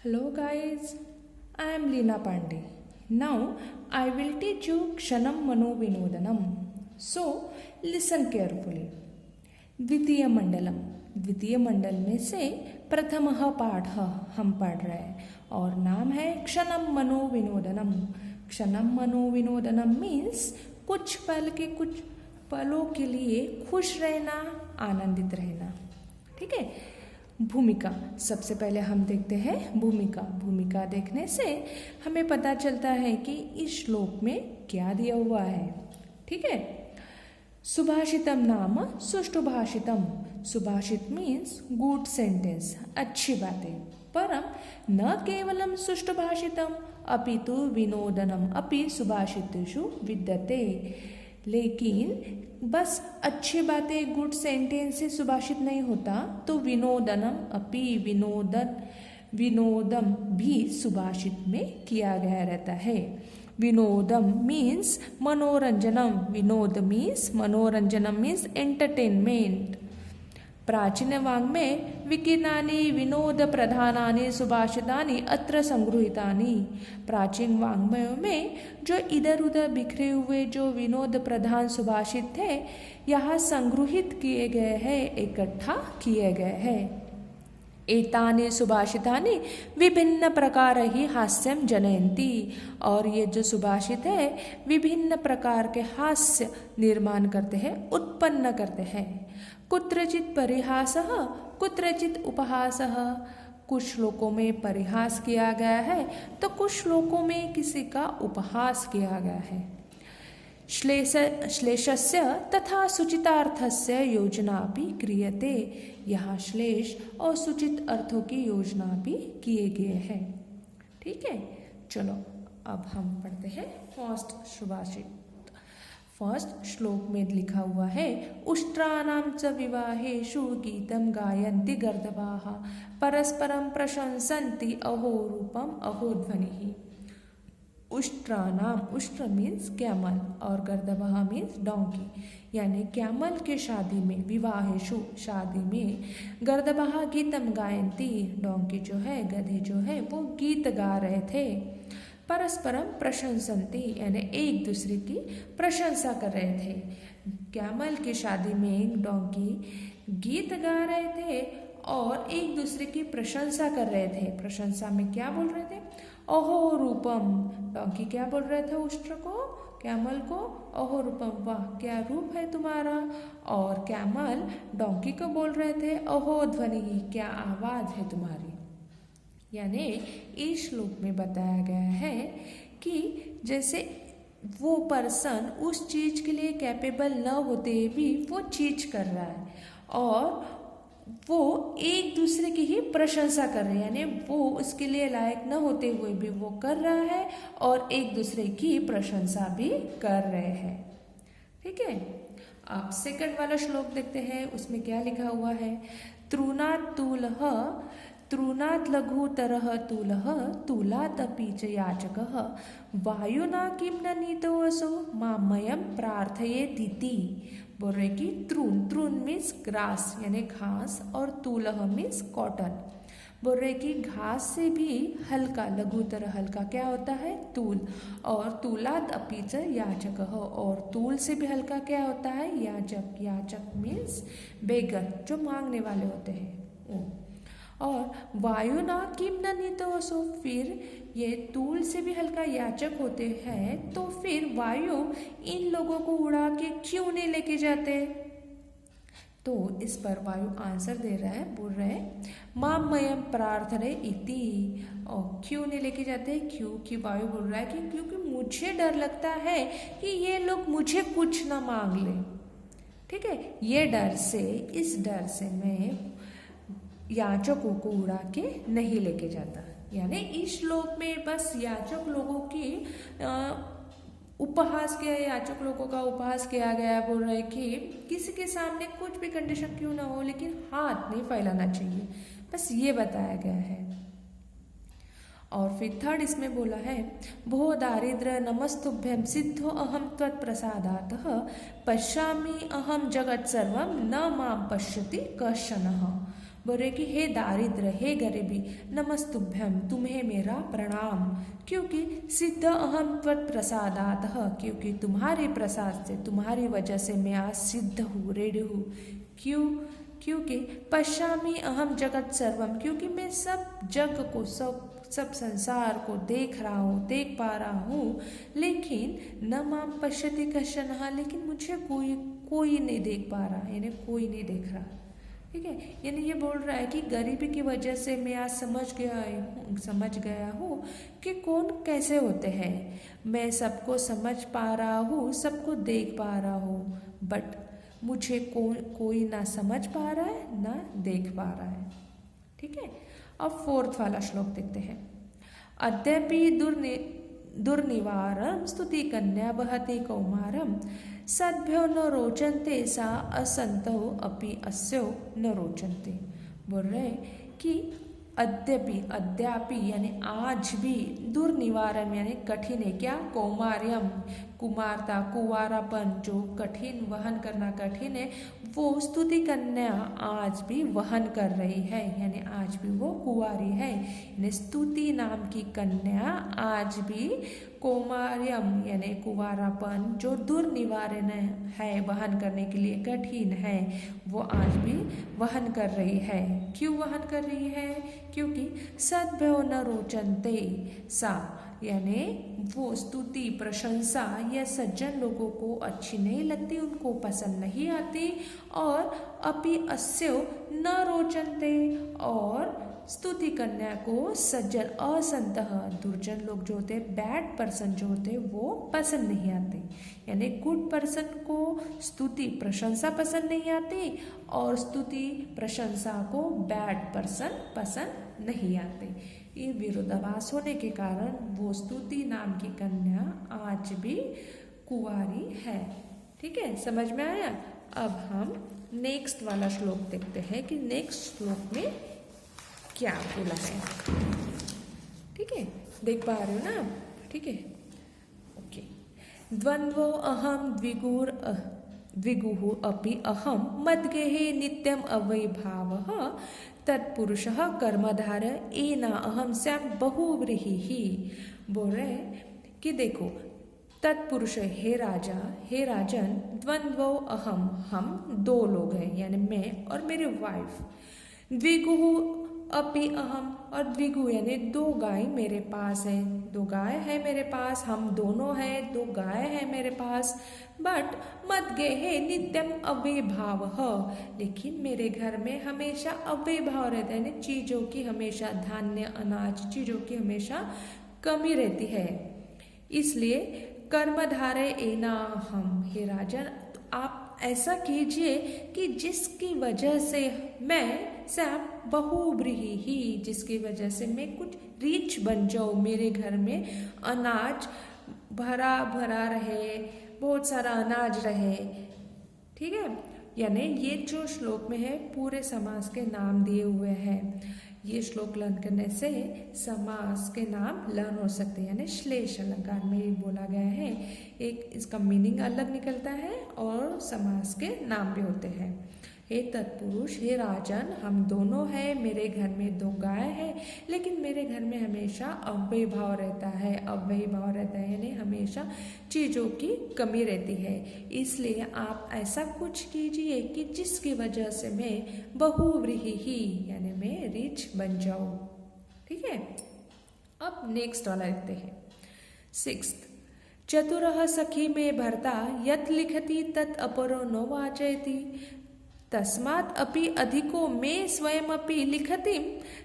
Hello guys, I am Leena Pandey. Now I will teach you Kshanam Mano Vinodanam. So listen carefully. द्वितीय मंडलम, द्वितीय मंडल में से प्रथमः पाठ हम पढ़ रहे हैं और नाम है क्षणम मनो विनोदनम। क्षणम मनो विनोदनम मीन्स कुछ पल के कुछ पलों के लिए खुश रहना, आनंदित रहना। ठीक है। भूमिका, सबसे पहले हम देखते हैं भूमिका। भूमिका देखने से हमें पता चलता है कि इस श्लोक में क्या दिया हुआ है। ठीक है। सुभाषितम नाम सुष्ठु भाषितम। सुभाषित मीन्स गुड सेंटेंस, अच्छी बातें। परम न केवलम सुष्ठु भाषितम अपितु विनोदनम अपि सुभाषितेषु विद्यते। लेकिन बस अच्छी बातें, गुड सेंटेंस से सुभाषित नहीं होता, तो विनोदनम अपि, विनोदम भी सुभाषित में किया गया रहता है। विनोदम मीन्स मनोरंजनम, विनोद मीन्स मनोरंजनम मीन्स एंटरटेनमेंट। प्राचीन वाङ्मये विकीर्णानि विनोद प्रधानानि सुभाषितानि अत्र संगृहीतानि। प्राचीन वाङ्मयों में जो इधर उधर बिखरे हुए जो विनोद प्रधान सुभाषित थे, यहाँ संगृहित किए गए हैं, इकट्ठा किए गए हैं। एतानि सुभाषितानि विभिन्न प्रकार ही हास्यम जनयन्ति। और ये जो सुभाषित है विभिन्न प्रकार के हास्य निर्माण करते हैं, उत्पन्न करते हैं। कुत्रचित परिहासः कुत्रचित उपहासः। कुछ श्लोकों में परिहास किया गया है तो कुछ श्लोकों में किसी का उपहास किया गया है। श्लेषस्य तथा सुचितार्थस्य योजना भी क्रियते। यहाँ श्लेष और सुचित अर्थों की योजना भी किए गए हैं। ठीक है। चलो अब हम पढ़ते हैं फर्स्ट सुभाषित। फर्स्ट श्लोक में लिखा हुआ है, उष्ट्राणां च विवाहेषु गीतं गायन्ति गर्दभाः परस्परं प्रशंसन्ति अहो रूपम अहो ध्वनिः। उष्ट्राणाम, उष्ट्र मीन्स कैमल और गर्दभा मीन्स डोंकी। यानी कैमल के शादी में, विवाहेषु शादी में, गर्दभा गीतम गायन्ति, डोंकी जो है, गधे जो है वो गीत गा रहे थे। परस्परम प्रशंसन्ति यानी एक दूसरे की प्रशंसा कर रहे थे। कैमल की शादी में डोंकी गीत गा रहे थे और एक दूसरे की प्रशंसा कर रहे थे। प्रशंसा में क्या बोल रहे थे? अहो रूपम। डोंकी क्या बोल रहे थे उष्ट्र को, कैमल को? अहो रूपम, वाह क्या रूप है तुम्हारा। और कैमल डोंकी को बोल रहे थे, अहो ध्वनि, क्या आवाज है तुम्हारी। यानी इस श्लोक में बताया गया है कि जैसे वो पर्सन उस चीज के लिए कैपेबल न होते भी वो चीज कर रहा है और वो एक दूसरे की ही प्रशंसा कर रहे हैं। यानी वो उसके लिए लायक न होते हुए भी वो कर रहा है और एक दूसरे की प्रशंसा भी कर रहे हैं। ठीक है। अब सेकंड वाला श्लोक देखते हैं, उसमें क्या लिखा हुआ है। तृणात् तूलः तृणात् लघुतरः तूलः तूलात् अपि च याचकः वायुना किं न नीतोऽसौ मामयं प्रार्थयेदिति। बोल रहे कि तृण मीन्स ग्रास यानी घास और तूलह मीन्स कॉटन। बोल रहे कि घास से भी हल्का, लघुतर हल्का क्या होता है? तूल। और तूलात् अपि च याचकः, और तूल से भी हल्का क्या होता है? याचक। याचक मीन्स बेगर, जो मांगने वाले होते हैं वो। और वायु ना किम न नीतोऽसौ, फिर ये तूल से भी हल्का याचक होते हैं तो फिर वायु इन लोगों को उड़ा के क्यों नहीं लेके जाते? तो इस पर वायु आंसर दे रहा है, बोल रहे हैं मामयम प्रार्थने इति। और क्यों नहीं लेके जाते? क्योंकि वायु बोल रहा है कि क्योंकि मुझे डर लगता है कि ये लोग मुझे कुछ ना मांग ले। ठीक है। ये डर से, इस डर से मैं याचकों को उड़ा के नहीं लेके जाता। यानी इस श्लोक में बस याचक लोगों की उपहास किया, याचक लोगों का उपहास किया गया। बोल रहे कि किसी के सामने कुछ भी कंडीशन क्यों ना हो लेकिन हाथ नहीं फैलाना चाहिए, बस ये बताया गया है। और फिर थर्ड इसमें बोला है, भो दारिद्र नमस्तुभ्यं सिद्धो अहम त्वत्प्रसादातः पश्यामि अहम जगत सर्वम न मां पश्यति कश्चनः। बोल रहे कि हे दारिद्र, हे गरीबी, नमस्तुभ्यम, तुम्हें मेरा प्रणाम, क्योंकि सिद्ध अहम त्वत्प्रसादातः, क्योंकि तुम्हारे प्रसाद से, तुम्हारी वजह से मैं आज सिद्ध हूँ, रेडी हूँ। क्योंकि पश्यामि अहम जगत सर्वम, क्योंकि मैं सब जग को, सब संसार को देख रहा हूँ, देख पा रहा हूँ। लेकिन न माम पश्यति कश्चन, लेकिन मुझे कोई नहीं देख पा रहा, यानी कोई नहीं देख रहा। ठीक है, यानी ये बोल रहा है कि गरीबी की वजह से मैं आज समझ गया हूँ कि कौन कैसे होते हैं। मैं सबको समझ पा रहा हूँ, सबको देख पा रहा हूँ, बट मुझे कोई ना समझ पा रहा है ना देख पा रहा है। ठीक है, अब 4th वाला श्लोक देखते हैं। अद्यपि दुर्निवारम स्तुति कन्या बहति कौमारम, सद्भ्यो न रोचन्ते सा असंतो अपि अस्यो न रोचन्ते। बोल रहे कि अद्यापि यानी आज भी, दुर्निवारम यानी कठिन है, क्या, कौमार्यम कुमारता, कुंवारापन जो कठिन, वहन करना कठिन है, वो स्तुति कन्या आज भी वहन कर रही है, यानी आज भी वो कुंवारी है। यानी स्तुति नाम की कन्या आज भी कौमार्यम यानी कुंवारापन जो दुर्निवारण है, वहन करने के लिए कठिन है, वो आज भी वहन कर रही है। क्यों वहन कर रही है? क्योंकि सद्भ्यो न रोचन्ते सा, यानी वो स्तुति, प्रशंसा या सज्जन लोगों को अच्छी नहीं लगती, उनको पसंद नहीं आती। और अपि अस्यो न रोचन्ते, और स्तुति कन्या को सज्जन, असंतः दुर्जन लोग जो होते, बैड पर्सन जो होते, वो पसंद नहीं आते। यानी गुड पर्सन को स्तुति प्रशंसा पसंद नहीं आती, और स्तुति प्रशंसा को बैड पर्सन पसंद नहीं आते। ये विरोधाभास होने के कारण वो स्तुति नाम की कन्या आज भी कुंवारी है। ठीक है, समझ में आया? अब हम नेक्स्ट वाला श्लोक देखते हैं कि नेक्स्ट श्लोक में क्या बोला है। ठीक है, देख पा रहे हो ना? ठीक है, ओके। द्वंद्वो अहम द्विगुः अपि अहम मद्गेहे नित्यम अवैभावः तत्पुरुषः कर्मधार एना अहम स्याम बहुव्रीहि। बोल रहे कि देखो, तत्पुरुष हे राजा, हे राजन, द्वंद्वो अहम, हम दो लोग हैं, यानी मैं और मेरी वाइफ। द्विगुः अपि अहम, और द्विगु यानी दो गाय मेरे पास है, दो गाय है मेरे पास, हम दोनों हैं, दो गाय है मेरे पास। बट मद्गेहे नित्यम अव्ययभावः, लेकिन मेरे घर में हमेशा अव्ययभाव रहता है, यानी चीजों की हमेशा, धान्य अनाज चीजों की हमेशा कमी रहती है। इसलिए कर्मधारे एना हम, हे राजन, आप ऐसा कीजिए कि जिसकी वजह से मैं सब बहुव्रीहि, जिसकी वजह से मैं कुछ रिच बन जाऊँ, मेरे घर में अनाज भरा भरा रहे, बहुत सारा अनाज रहे। ठीक है, यानी ये जो श्लोक में है पूरे समास के नाम दिए हुए हैं। ये श्लोक लर्न करने से समास के नाम लर्न हो सकते हैं, यानी श्लेष अलंकार में बोला गया है। एक इसका मीनिंग अलग निकलता है और समास के नाम भी होते हैं। हे तत्पुरुष, हे राजन, हम दोनों हैं, मेरे घर में दो गाय है, लेकिन मेरे घर में हमेशा अव्यय भाव रहता है, अव्यय भाव रहता है, यानी हमेशा चीज़ों की कमी रहती है। इसलिए आप ऐसा कुछ कीजिए कि जिसकी वजह से मैं बहुव्रीहि, यानी मैं रिच बन जाऊँ। ठीक है, अब नेक्स्ट वाला देखते हैं। 6th, चतुरः सखी में भर्ता यत् लिखति तत् अपरो न वाचयति तस्मात् अपि अधिको में स्वयं अपि लिखति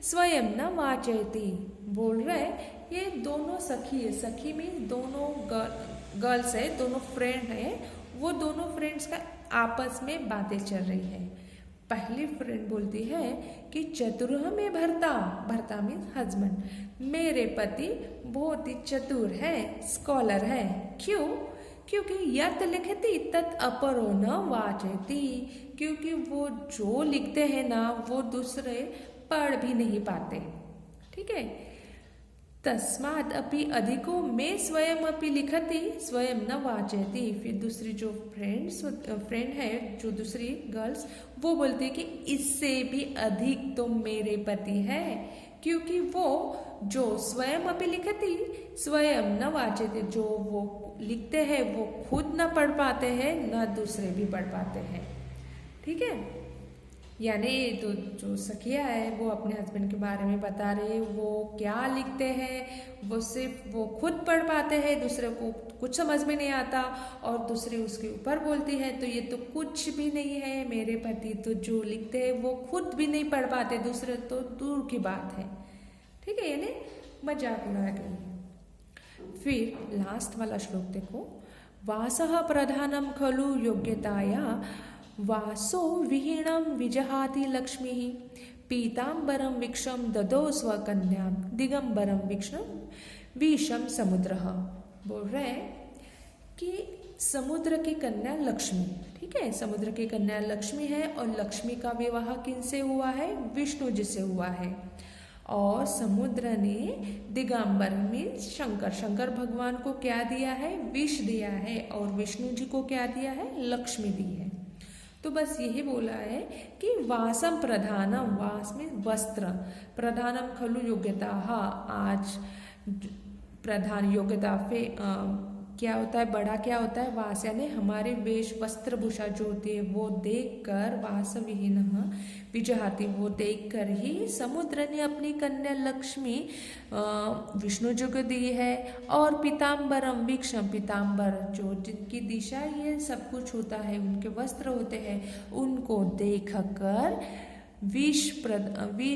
स्वयं न वाचयति। बोल रहे ये दोनों सखी है, सखी में दोनों गर्ल्स है, दोनों फ्रेंड है। वो दोनों फ्रेंड्स का आपस में बातें चल रही है। पहली फ्रेंड बोलती है कि चतुर में भर्ता, भर्ता मीन्स हस्बैंड, मेरे पति बहुत ही चतुर है, स्कॉलर है। क्यों? क्योंकि यत् लिखति तत् अपरो न वाचयति, क्योंकि वो जो लिखते हैं ना वो दूसरे पढ़ भी नहीं पाते। ठीक है, तस्मात् अपि अधिको मैं स्वयं अपि लिखति स्वयं न वाचयति। फिर दूसरी जो फ्रेंड है, जो दूसरी गर्ल्स, वो बोलती है कि इससे भी अधिक तो मेरे पति है, क्योंकि वो जो स्वयं अपि लिखति स्वयं न वाचयति, जो वो लिखते हैं वो खुद न पढ़ पाते हैं, न दूसरे भी पढ़ पाते हैं। ठीक है, यानी तो जो सखिया है वो अपने हस्बैंड के बारे में बता रही, वो क्या लिखते हैं, वो सिर्फ वो खुद पढ़ पाते हैं, दूसरे को कुछ समझ में नहीं आता, और दूसरी उसके ऊपर बोलती है तो ये तो कुछ भी नहीं है, मेरे पति तो जो लिखते हैं वो खुद भी नहीं पढ़ पाते, दूसरे तो दूर की बात है। ठीक है, यानी मजाक उड़ा रही। फिर लास्ट वाला श्लोक देखो, वासः प्रधानम खलु योग्यताया वासो विहीणं विजहाति लक्ष्मीः पीताम्बरं वीक्षं ददौ स्वकन्यां दिगंबरं वीक्षं विषम समुद्रः। बोल रहे हैं कि समुद्र की कन्या लक्ष्मी, ठीक है, समुद्र की कन्या लक्ष्मी है, और लक्ष्मी का विवाह किनसे हुआ है? विष्णु जी से हुआ है। और समुद्र ने दिगंबर में शंकर भगवान को क्या दिया है? विष दिया है, और विष्णु जी को क्या दिया है? लक्ष्मी दी है। तो बस यही बोला है कि वासम प्रधानम, वास में वस्त्र, प्रधानम खलु योग्यता, आज प्रधान योग्यता पे क्या होता है? बड़ा क्या होता है? वास, यानी हमारे वेश वेशभूषा जो होती है वो देखकर, वास विहीन विजहाति, वो देखकर ही समुद्र ने अपनी कन्या लक्ष्मी विष्णु जी को दी है। और पीताम्बरम वीक्षम, पीताम्बर जो जिनकी दिशा ये सब कुछ होता है, उनके वस्त्र होते हैं, उनको देखकर विष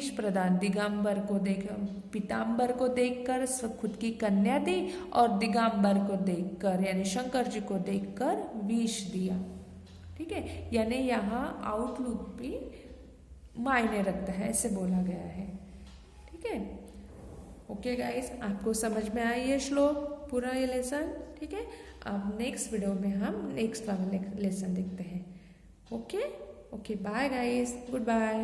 प्रदान, दिगंबर को देख, पीताम्बर को देखकर खुद की कन्या दी, और दिगंबर को देखकर यानी शंकर जी को देखकर विष दिया। ठीक है, यानी यहाँ आउटलुक भी मायने रखता है, ऐसे बोला गया है। ठीक है, ओके गाइस, आपको समझ में आया ये श्लोक, पूरा ये लेसन? ठीक है, अब नेक्स्ट वीडियो में हम नेक्स्ट वाला लेसन देखते हैं। Okay, bye guys, good bye.